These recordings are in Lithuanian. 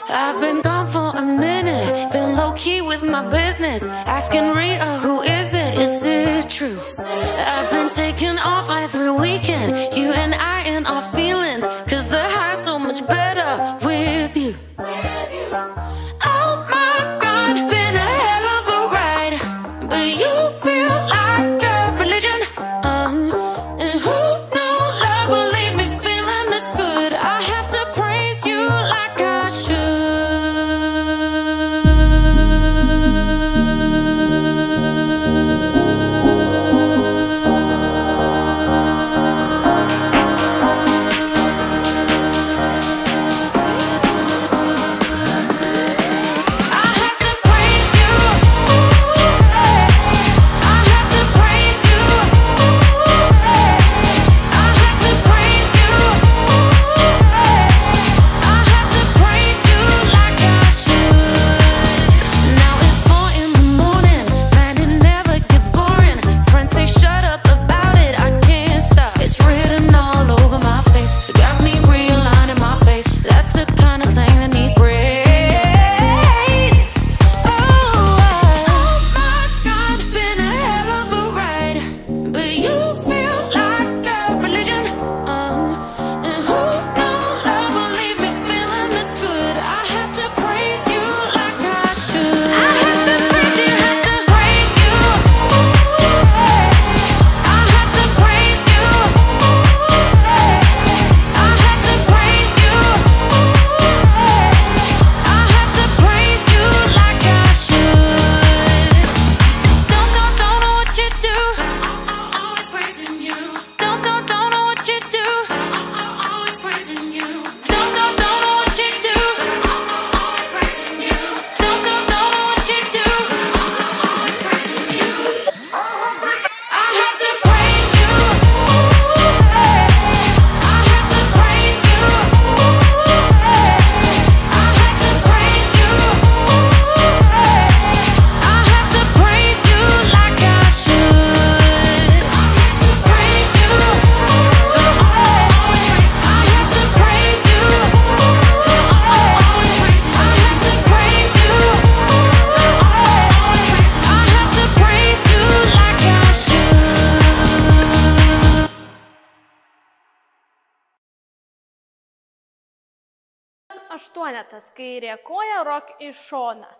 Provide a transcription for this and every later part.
I've been gone for a minute, been low-key with my business, asking Rita, who is it true? I've been taking off every weekend, you and I in our feelings, cause the high's so much better with you. Oh my God, been a hell of a ride, but you feel like a religion. And who knew love will leave me feeling this good? I have to praise you like I should. Aštuonetas, kairė koja, rock į šoną.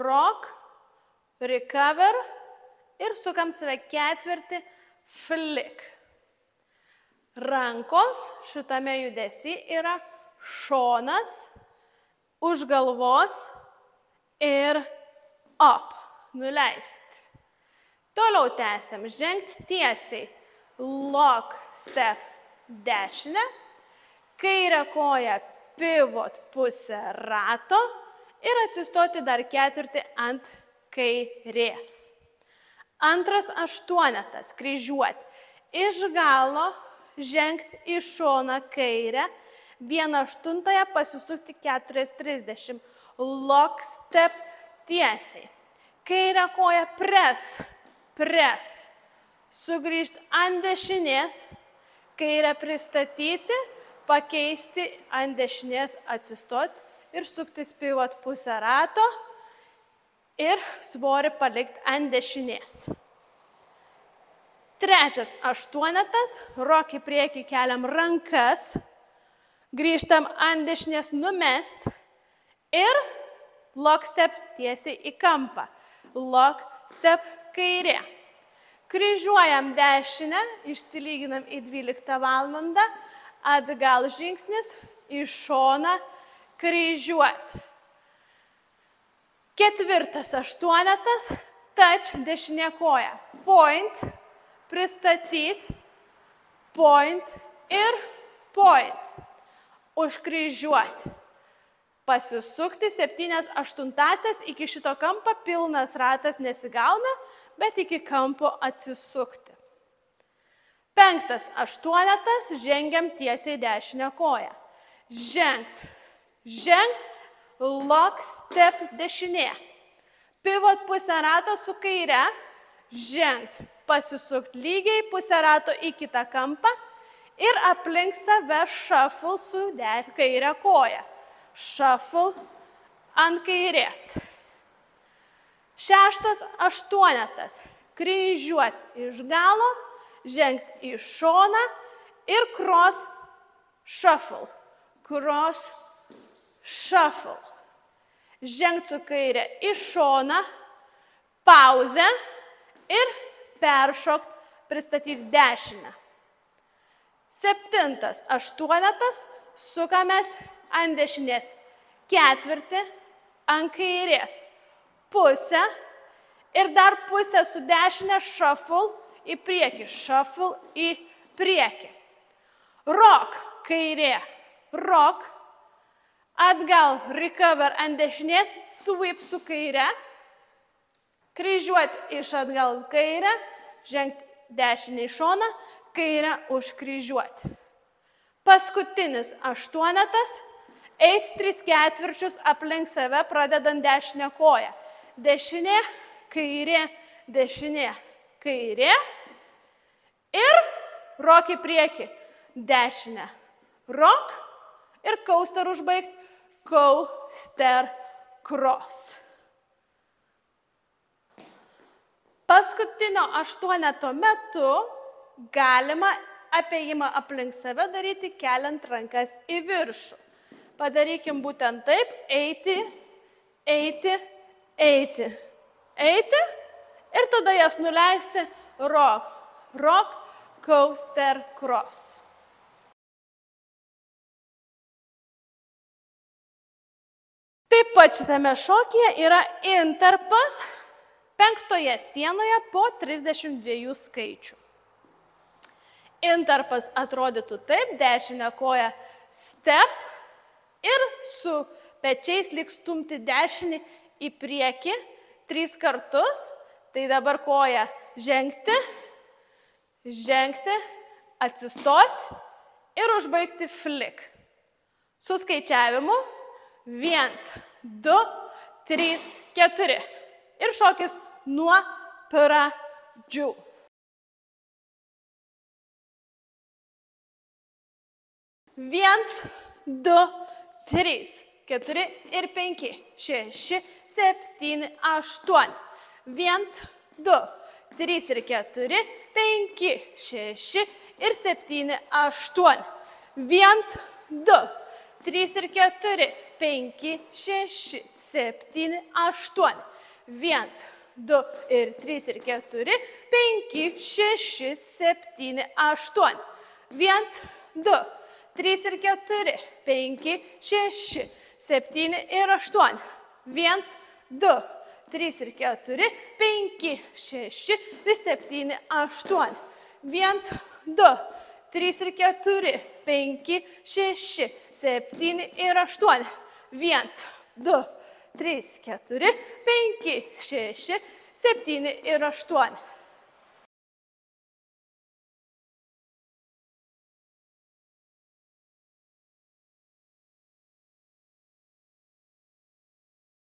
Rock, recover ir sukam save ketvirtį, flick. Rankos šitame judesi yra šonas, už galvos ir up, nuleisti. Toliau tęsiam, žengti tiesiai, lock, step, dešinę, kairę koją, pivot pusę rato ir atsistoti dar ketvirtį ant kairės. Antras aštuonetas, kryžiuoti. Iš galo žengti į šoną kairę, 1/8 pasisukti 4:30. Lock, step, tiesiai. Kairę koją press. Sugrįžti ant dešinės, kairę pristatyti, pakeisti ant dešinės, atsistoti ir suktis pivot pusę rato ir svorį palikti ant dešinės. Trečias aštuonetas, rock į priekį, keliam rankas, grįžtam ant dešinės, numest ir lock, step, tiesiai į kampą. Lock, step, kairė. Kryžiuojam dešinę, išsilyginam į 12 valandą, atgal žingsnis, į šoną, kryžiuoti. Ketvirtas aštuonetas, touch, dešinė koja. Point, pristatyti, point ir point. Užkryžiuoti. Pasisukti 7/8, iki šito kampo pilnas ratas nesigauna, bet iki kampo atsisukti. Penktas aštuonetas, žengiam tiesiai dešinę koją. Žengt, lock, step, dešinė. Pivot pusę rato su kaire, žengt, pasisukti lygiai pusę rato į kitą kampą ir aplink save shuffle su kairę koją. shuffle ant kairės. 6 aštuonetas, kryžiuoti iš galo, žengti į šoną ir cross shuffle. Cross shuffle. Žengti su kairė į šoną, pauzę ir peršokti, pristatyti dešinę. 7 aštuonetas, sukamės ant dešinės, ketvirtį ant kairės, pusę ir dar pusę su dešinė, shuffle į priekį, shuffle į priekį. Rock, kairė, rock, atgal, recover ant dešinės, sweep su kairė, kryžiuoti iš atgal kairę, žengti dešinį į šoną, kairę užkryžiuoti. Paskutinis aštuonetas, eiti 3/4 aplink save, pradedant dešinę koją. Dešinė, kairė, dešinė, kairė ir rock į priekį, dešinę, rock ir coaster užbaigti, coaster cross. Paskutinio aštuoneto metu galima apėjimą aplink save daryti, keliant rankas į viršų. Padarykim būtent taip, eiti, eiti, eiti, eiti ir tada jas nuleisti, rock, rock, coaster, cross. Taip pat šitame šokyje yra intarpas 5 sienoje po 32 skaičių. Intarpas atrodytų taip, dešinę koją step ir su pečiais lyg stumti dešinį į priekį 3 kartus. Tai dabar koją žengti, žengti, atsistoti ir užbaigti flick. Su skaičiavimu 1, 2, 3, 4. Ir šokis nuo pradžių. 1, 2, 3, 4 ir 5, 6, 7, 8. 1, 2, 3 ir 4, 5, 6 ir 7, 8. 1, 2, 3 ir 4, 5, 6, 7, 8. 1, 2 ir 3 ir 4, 5, 6, 7, 8. 1, 2, 3 ir 4, 5, 6, 7 ir 8. 1, 2, 3 ir 4, 5, 6 ir 7, 8. 1, 2, 3 ir 4, 5, 6, 7 ir 8. 1, 2, 3, 4, 5, 6, 7 ir 8.